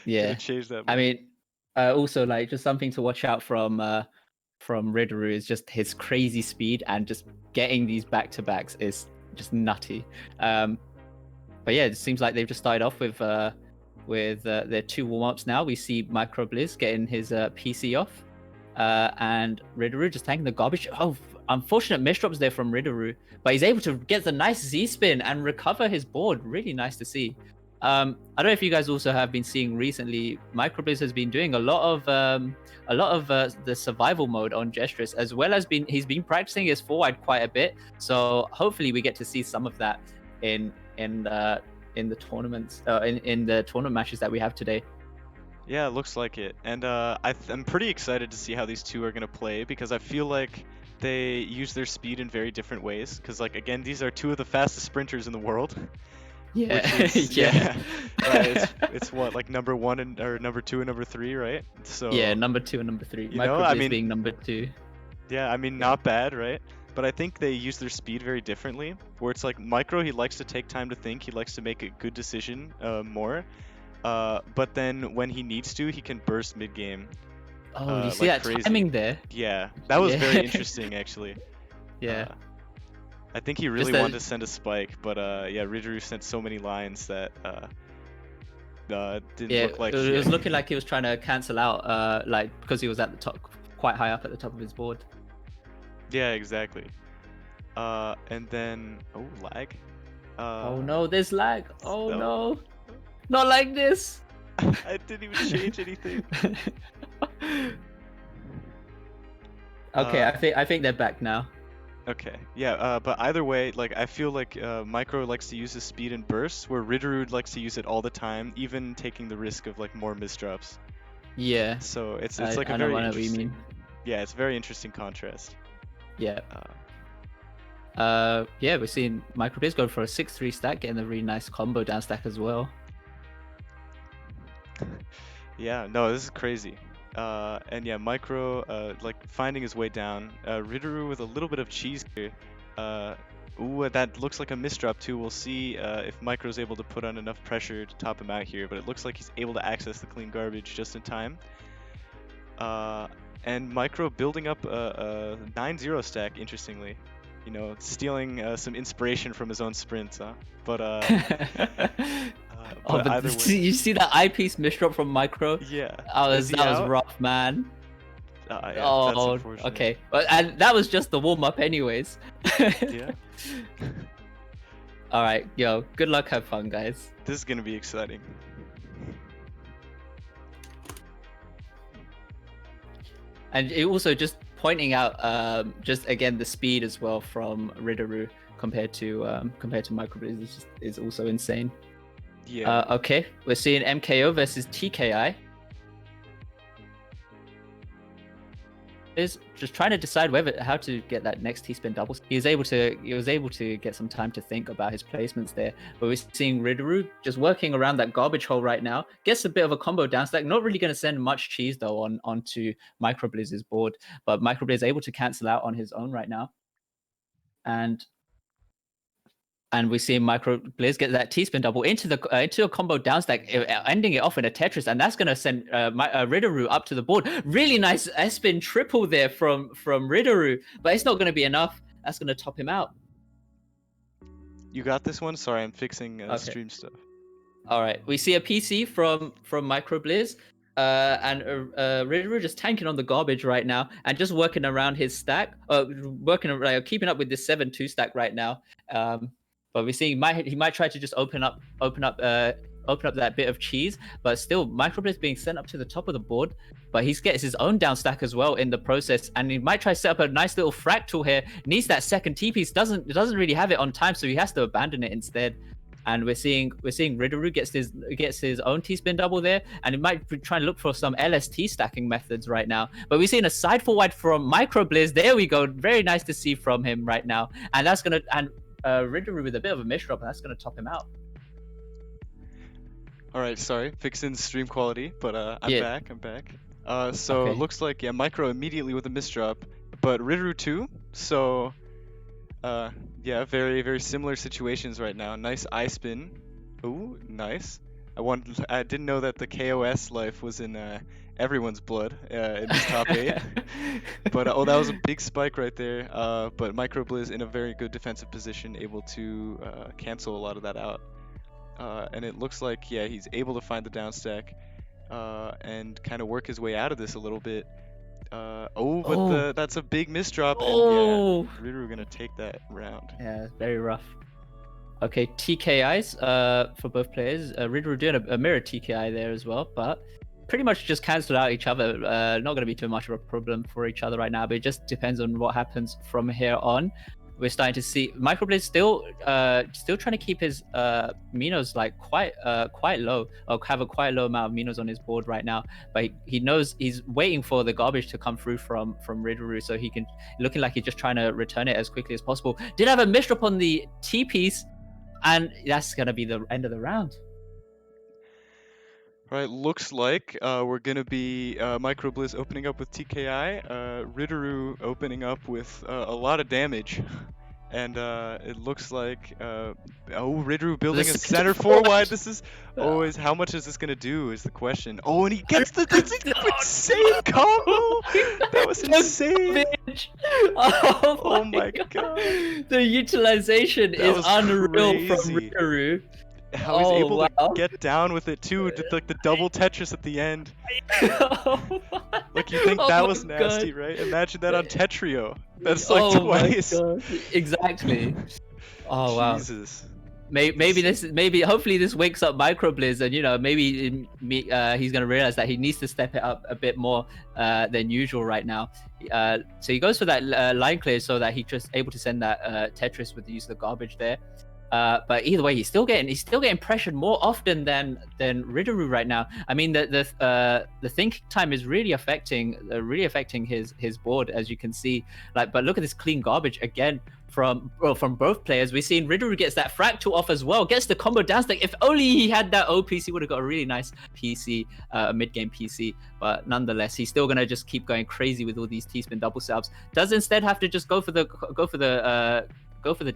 Yeah. Gonna change that. I mean, also like just something to watch out from Rideru is just his crazy speed, and just getting these back-to-backs is just nutty. But yeah, it seems like they've just started off with their 2 warm-ups now. We see MicroBlizz getting his PC off, and Rideru just taking the garbage. Oh, unfortunate misdrops there from Rideru, but he's able to get the nice Z-spin and recover his board. Really nice to see. I don't know if you guys also have been seeing recently, MicroBlizz has been doing a lot of the survival mode on Jstris, as well as he's been practicing his forward quite a bit. So hopefully we get to see some of that in the tournaments, in the tournament matches that we have today. Yeah, it looks like it. And I'm pretty excited to see how these two are gonna play, because I feel like they use their speed in very different ways. Because like again, these are 2 of the fastest sprinters in the world. Yeah, Which is, yeah. It's what, like number 1 and or number 2 and number 3, right? So yeah, number 2 and number 3. You know, I MicroBlizz mean, being number 2. Yeah, I mean, not bad, right? But I think they use their speed very differently. Where it's like Micro, he likes to take time to think. He likes to make a good decision more. But then when he needs to, he can burst mid game. Oh, do you see like that crazy. timing there? Yeah, that was Yeah. very interesting actually. Yeah. I think he really wanted to send a spike, but yeah, Rideru sent so many lines that didn't look like it was looking like he was trying to cancel out, like because he was at the top, quite high up at the top of his board. Yeah, exactly. And then lag. Oh no, there's lag. Oh no, not like this. I didn't even change anything. Okay, I think they're back now. Okay, yeah, but either way, like I feel like Micro likes to use his speed and bursts, where Rideru likes to use it all the time, even taking the risk of like more misdrops. Yeah. So it's like a very interesting. Yeah, it's a very interesting contrast. Yeah. Yeah, we're seeing MicroBlizz go for a 6-3 stack, getting a really nice combo down stack as well. Yeah, no, this is crazy. And yeah, Micro like finding his way down. Rideru with a little bit of cheese here. Ooh, that looks like a misdrop too. We'll see if Micro's able to put on enough pressure to top him out here, but it looks like he's able to access the clean garbage just in time. And Micro building up a 9-0 stack, interestingly. You know, stealing some inspiration from his own sprints, huh? But but either way. You see that eyepiece misdrop from Micro? Yeah. That was rough, man. Yeah, oh, okay. And that was just the warm-up anyways. Yeah. Alright, yo, good luck, have fun, guys. This is gonna be exciting. And it also just pointing out, just again the speed as well from Rideru compared to MicroBlizz is also insane. Yeah. Okay, we're seeing MKO versus TKI. Is just trying to decide how to get that next T-spin double. He was able to get some time to think about his placements there. But we're seeing Rideru just working around that garbage hole right now. Gets a bit of a combo down stack. Not really going to send much cheese though onto MicroBlizz's board. But MicroBlizz is able to cancel out on his own right now. And we see MicroBlizz get that T-spin double into a combo down stack, ending it off in a Tetris, and that's going to send Rideru up to the board. Really nice S-spin triple there from Rideru, but it's not going to be enough. That's going to top him out. You got this one? Sorry, I'm fixing stream stuff. All right, we see a PC from MicroBlizz, and Rideru just tanking on the garbage right now, and just working around his stack, keeping up with this 7-2 stack right now. But we're seeing he might try to just open up that bit of cheese, but still MicroBlizz being sent up to the top of the board. But he gets his own down stack as well in the process, and he might try to set up a nice little fractal here. Needs that second T piece, doesn't really have it on time, so he has to abandon it instead. And we're seeing Rideru gets his own T-spin double there, and he might be trying to look for some LST stacking methods right now. But we're seeing a side forward from MicroBlizz. There we go, very nice to see from him right now, and that's gonna Rideru with a bit of a misdrop, and that's gonna top him out. All right, sorry, fixing stream quality, but I'm back. So it looks like Micro immediately with a misdrop, but Rideru too. So yeah, very very similar situations right now. Nice I spin. Ooh, nice. I didn't know that the KOS life was in everyone's blood in this top 8. But oh, that was a big spike right there. But MicroBlizz in a very good defensive position, able to cancel a lot of that out. And it looks like, yeah, he's able to find the down stack and kind of work his way out of this a little bit. But that's a big misdrop, and yeah, Rideru gonna take that round. Yeah, very rough. Okay, TKIs for both players. Rideru doing a mirror TKI there as well, but pretty much just cancelled out each other. Not going to be too much of a problem for each other right now, but it just depends on what happens from here on. We're starting to see MicroBlizz still trying to keep his Minos like quite low, or have a quite low amount of Minos on his board right now. But he knows he's waiting for the garbage to come through from Rideru, so he can, looking like he's just trying to return it as quickly as possible. Did have a misdrop on the T piece, and that's gonna be the end of the round. Right, looks like we're gonna be MicroBlizz opening up with TKI, Rideru opening up with a lot of damage, and it looks like Rideru building a center 4-wide. This is always, how much is this gonna do is the question. Oh, and he gets the insane combo. That was insane. Oh my god. The utilization is unreal crazy. from Rideru. How he's able to get down with it too, like the double Tetris at the end. Like, you think that was nasty, right? Imagine that on Tetrio. That's like twice. Exactly. Oh wow. Jesus. Maybe hopefully this wakes up MicroBlizz, and you know, maybe he's gonna realize that he needs to step it up a bit more than usual right now. So he goes for that line clear so that he's just able to send that Tetris with the use of the garbage there. But either way, he's still getting pressured more often than Rideru right now. I mean, the think time is really affecting his board, as you can see. Like, but look at this clean garbage again from both players. We've seen Rideru gets that fractal off as well, gets the combo down stack. If only he had that OPC, he would have got a really nice PC, mid game PC. But nonetheless, he's still gonna just keep going crazy with all these T-spin double setups. Does instead have to just go for the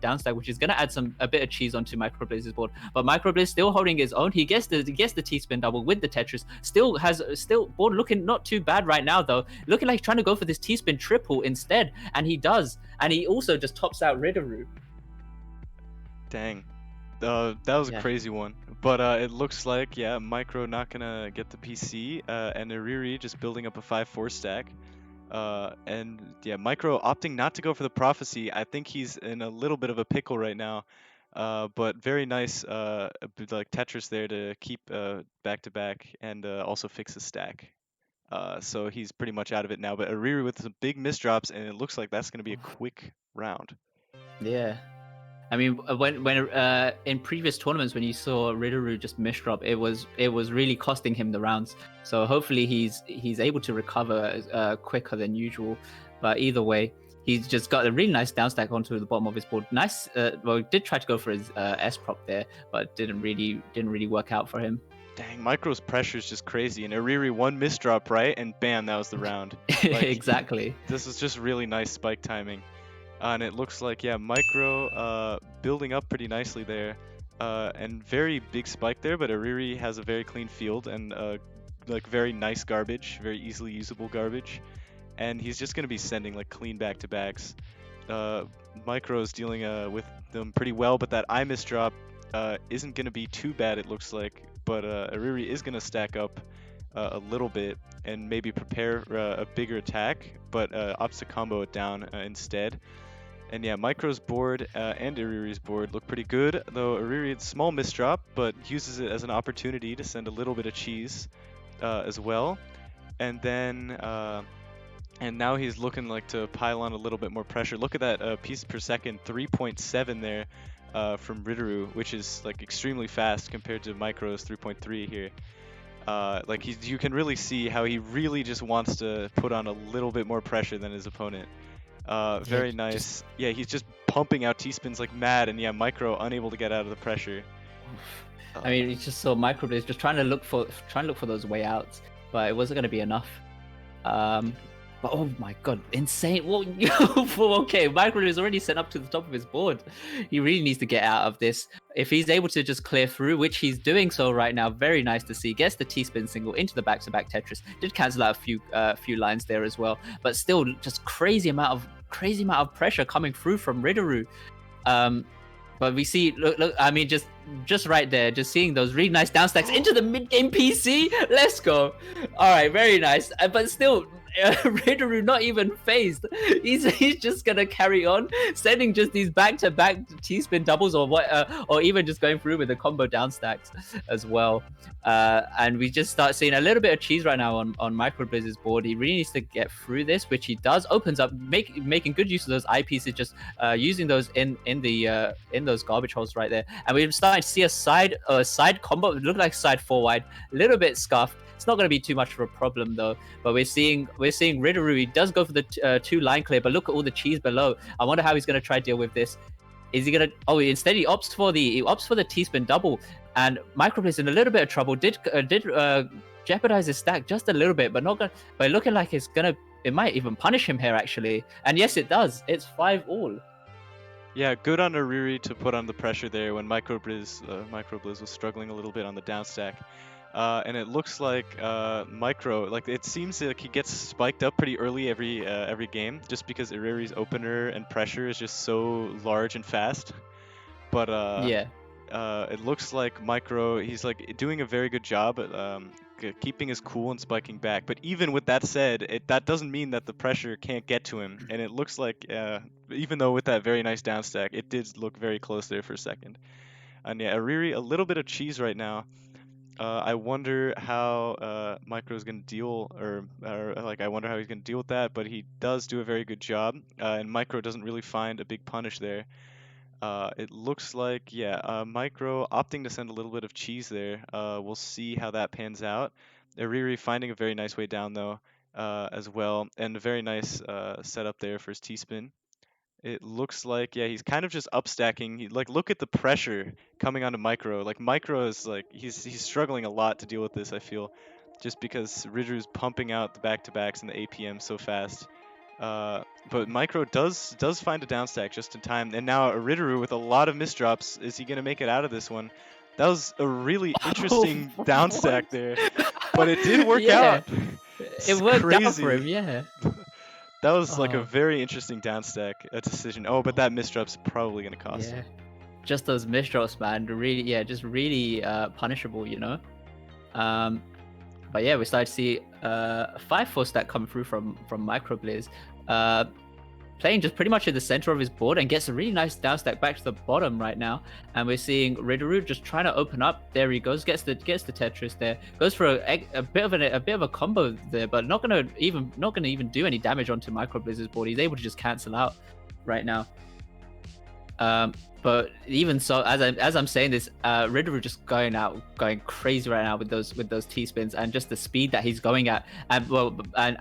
down stack, which is going to add a bit of cheese onto MicroBlizz's board. But MicroBlizz still holding his own. He gets the T-spin double with the Tetris. Still board looking not too bad right now though. Looking like he's trying to go for this T-spin triple instead, and he does. And he also just tops out Rideru. Dang. That was a crazy one. But it looks like, yeah, Micro not gonna get the PC, and Iriri just building up a 5-4 stack. And yeah, Micro opting not to go for the prophecy. I think he's in a little bit of a pickle right now. But very nice like Tetris there to keep back to back and also fix the stack. So he's pretty much out of it now. But Ariri with some big misdrops, and it looks like that's going to be a quick round. Yeah. I mean, when in previous tournaments, when you saw Rideru just misdrop, it was really costing him the rounds. So hopefully he's able to recover quicker than usual. But either way, he's just got a really nice down stack onto the bottom of his board. Nice. Well, he did try to go for his S prop there, but didn't really work out for him. Dang, Micro's pressure is just crazy, and Ariri one misdrop, right, and bam, that was the round. Like, exactly. This is just really nice spike timing. And it looks like, yeah, Micro building up pretty nicely there. And very big spike there, but Ariri has a very clean field and like very nice garbage, very easily usable garbage. And he's just going to be sending like clean back-to-backs. Micro is dealing with them pretty well, but that I misdrop isn't going to be too bad, it looks like. But Ariri is going to stack up a little bit and maybe prepare a bigger attack, but opts to combo it down instead. And yeah, Micro's board and Ariri's board look pretty good, though Ariri had small misdrop, but uses it as an opportunity to send a little bit of cheese as well. And then, and now he's looking like to pile on a little bit more pressure. Look at that piece per second, 3.7 there from Rideru, which is like extremely fast compared to Micro's 3.3 here. Like you can really see how he really just wants to put on a little bit more pressure than his opponent. Very nice. Yeah, he's just pumping out T-spins like mad, and yeah, Micro unable to get out of the pressure. I mean, it's just so MicroBlizz just trying to look for those way outs, but it wasn't going to be enough. But oh my god, insane. Well, okay, MicroBlizz is already sent up to the top of his board. He really needs to get out of this. If he's able to just clear through, which he's doing so right now, very nice to see. Gets the T-spin single into the back-to-back Tetris. Did cancel out a few lines there as well. But still, just crazy amount of pressure coming through from Rideru. But we see, look, I mean, just right there, just seeing those really nice down stacks into the mid-game PC. Let's go. All right, very nice. But still, Rideru not even phased. He's just gonna carry on, sending just these back-to-back T-spin doubles or or even just going through with the combo down stacks as well. And we just start seeing a little bit of cheese right now on MicroBlizz's board. He really needs to get through this, which he does. Opens up, making good use of those eyepieces, just using those in those garbage holes right there. And we're starting to see a side combo. It looked like side 4 wide, a little bit scuffed. It's not going to be too much of a problem though. But we're seeing Rideru. He does go for the 2 line clear, but look at all the cheese below. I wonder how he's going to try to deal with this. Is he gonna? Oh, instead he opts for the T-spin double, and MicroBlizz in a little bit of trouble. Did jeopardize his stack just a little bit, but not gonna. But looking like it might even punish him here actually. And yes, it does. It's 5-all. Yeah, good on Ariri to put on the pressure there when MicroBlizz was struggling a little bit on the down stack. And it looks like it seems like he gets spiked up pretty early every game, just because Iriri's opener and pressure is just so large and fast. But yeah, it looks like he's like doing a very good job at keeping his cool and spiking back. But even with that said, that doesn't mean that the pressure can't get to him. And it looks like even though with that very nice down stack, it did look very close there for a second. And yeah, Ariri, a little bit of cheese right now. I wonder how Micro's gonna deal, or I wonder how he's gonna deal with that. But he does do a very good job, and Micro doesn't really find a big punish there. It looks like, yeah, Micro opting to send a little bit of cheese there. We'll see how that pans out. Ariri finding a very nice way down though, as well, and a very nice setup there for his T-spin. It looks like, yeah, he's kind of just upstacking. Look at the pressure coming onto Micro. Like, Micro is, he's struggling a lot to deal with this, I feel. Just because Rideru's pumping out the back-to-backs and the APM so fast. But Micro does find a downstack just in time. And now Rideru with a lot of misdrops. Is he going to make it out of this one? That was a really interesting downstack there. But it did work out. It worked out for him, yeah. That was like a very interesting downstack decision. Oh, but that misdrop's probably going to cost him. Just those misdrops, man. Really, yeah, just really punishable, you know? But yeah, we started to see 5-4 stack come through from MicroBlizz. Playing just pretty much in the center of his board and gets a really nice down stack back to the bottom right now. And we're seeing Rideru just trying to open up. There he goes, gets the Tetris there. Goes for a bit of a combo there, but not gonna even do any damage onto MicroBlizz's board. He's able to just cancel out right now. But even so, as I'm saying this, Rideru just going crazy right now with those T-spins and just the speed that he's going at, and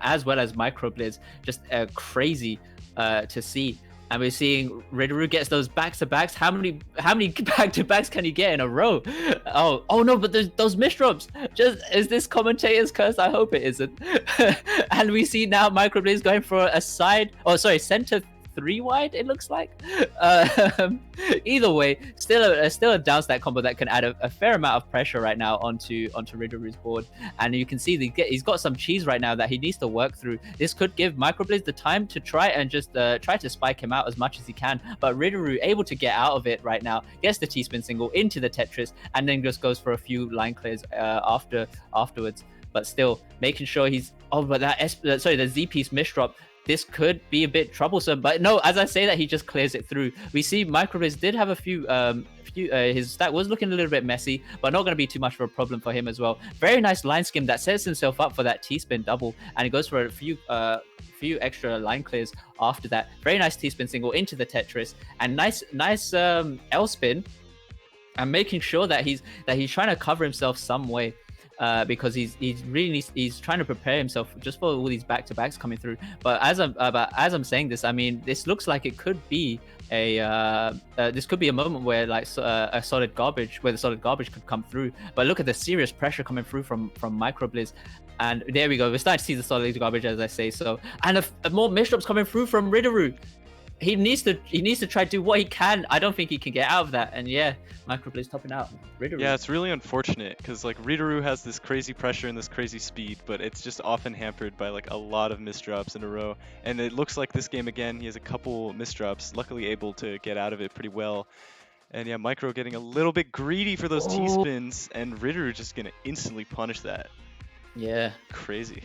as well as MicroBlizz, just crazy to see. And we're seeing Rideru gets those back-to-backs. How many back-to-backs can he get in a row? Oh no, but those misdrops. Is this commentator's curse? I hope it isn't. And we see now MicroBlizz going for a center 3 wide, it looks like. Either way, still a down stack combo that can add a fair amount of pressure right now onto Rideru's board. And you can see he's got some cheese right now that he needs to work through. This could give MicroBlizz the time to try and just try to spike him out as much as he can. But Rideru able to get out of it right now, gets the T-spin single into the Tetris, and then just goes for a few line clears afterwards. But still making sure he's but the Z piece misdrop. This could be a bit troublesome, but no, as I say that, he just clears it through. We see MicroBlizz did have a few, his stack was looking a little bit messy, but not going to be too much of a problem for him as well. Very nice line skim that sets himself up for that T-spin double, and he goes for a few extra line clears after that. Very nice T-spin single into the Tetris, and nice L spin, and making sure that he's trying to cover himself some way. Because he's trying to prepare himself just for all these back-to-backs coming through. But as I'm saying this, I mean, this looks like it could be this could be a moment where like a solid garbage, where the solid garbage could come through. But look at the serious pressure coming through from MicroBlizz. And there we go. We're starting to see the solid garbage, as I say. So, and more misdrops coming through from Rideru. He needs to try to do what he can. I don't think he can get out of that. And yeah, MicroBlizz topping out. Rideru. Yeah, it's really unfortunate because like Rideru has this crazy pressure and this crazy speed, but it's just often hampered by like a lot of misdrops in a row. And it looks like this game again, he has a couple misdrops, luckily able to get out of it pretty well. And yeah, Micro getting a little bit greedy for those T-spins, and Rideru just gonna instantly punish that. Yeah. Crazy.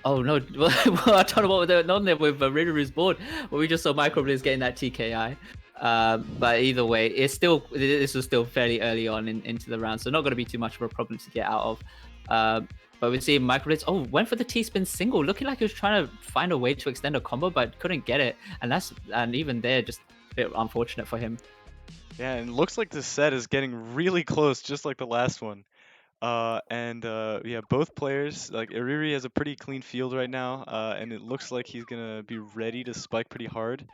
Oh no, well, I don't know what was going on there with Rideru's board, but we just saw MicroBlizz getting that TKI. But either way, this was still fairly early on into the round, so not going to be too much of a problem to get out of. But we see MicroBlizz, went for the T-spin single, looking like he was trying to find a way to extend a combo, but couldn't get it. And even there, just a bit unfortunate for him. Yeah, and it looks like this set is getting really close, just like the last one. Yeah, both players, like Iriri has a pretty clean field right now, and it looks like he's gonna be ready to spike pretty hard.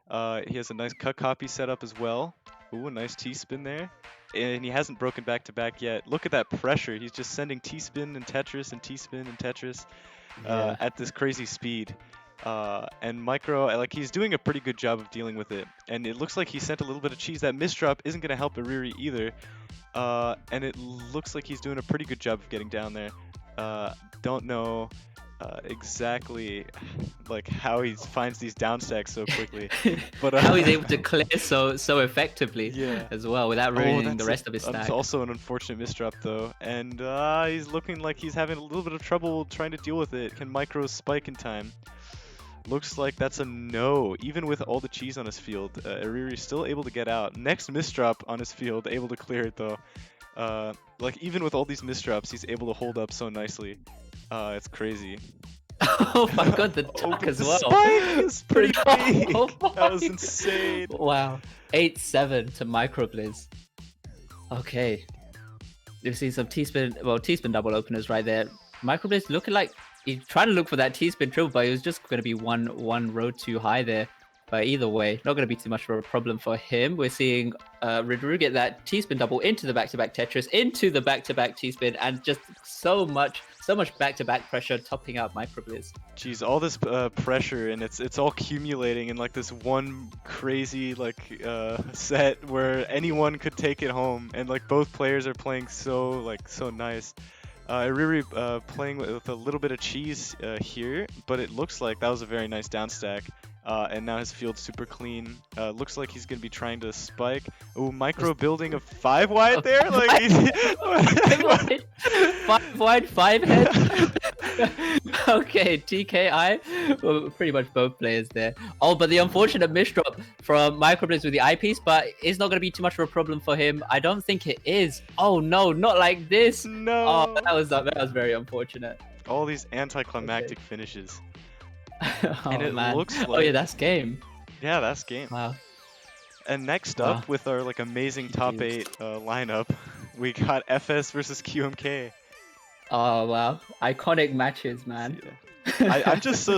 He has a nice cut copy set up as well. Ooh, a nice T-spin there. And he hasn't broken back to back yet. Look at that pressure. He's just sending T-spin and Tetris and T-spin and Tetris at this crazy speed. And Micro, like, he's doing a pretty good job of dealing with it. And it looks like he sent a little bit of cheese. That misdrop isn't going to help Iriri either. And it looks like he's doing a pretty good job of getting down there. Don't know exactly like how he finds these down stacks so quickly, but how he's able to clear so effectively yeah. as well without ruining the rest of his stack. It's also an unfortunate misdrop though, and he's looking like he's having a little bit of trouble trying to deal with it. Can Micro spike in time? Looks like that's a no. Even with all the cheese on his field, Iriri's still able to get out. Next misdrop on his field, able to clear it though. Like even with all these misdrops, he's able to hold up so nicely. It's crazy. Oh my god, the duck as well. The spike is pretty big. Oh that was insane. Wow. 8-7 to MicroBlizz. Okay. You've seen some T-spin double openers right there. MicroBlizz looking like he's trying to look for that T-spin triple, but it was just going to be one row too high there. But either way, not going to be too much of a problem for him. We're seeing Rideru get that T-spin double into the back-to-back Tetris, into the back-to-back T-spin, and just so much back-to-back pressure topping out MicroBlizz. Jeez, all this pressure, and it's all accumulating in like this one crazy like set where anyone could take it home, and like both players are playing so nice. Iriri playing with a little bit of cheese here, but it looks like that was a very nice down stack. And now his field's super clean. Looks like he's gonna be trying to spike. Oh, Micro building a 5 wide there. Like he's 5 wide, 5 head. Okay, TKI. Well, pretty much both players there. Oh, but the unfortunate misdrop from MicroBlizz with the eyepiece, but it's not gonna be too much of a problem for him. I don't think it is. Oh no, not like this. No. Oh, that was very unfortunate. All these anticlimactic finishes. Oh, and it man. looks like... Oh yeah, that's game. Yeah, that's game. Wow. And next up with our like amazing top 8 lineup, we got FS versus QMK. Oh wow, iconic matches, man. Yeah. I'm just so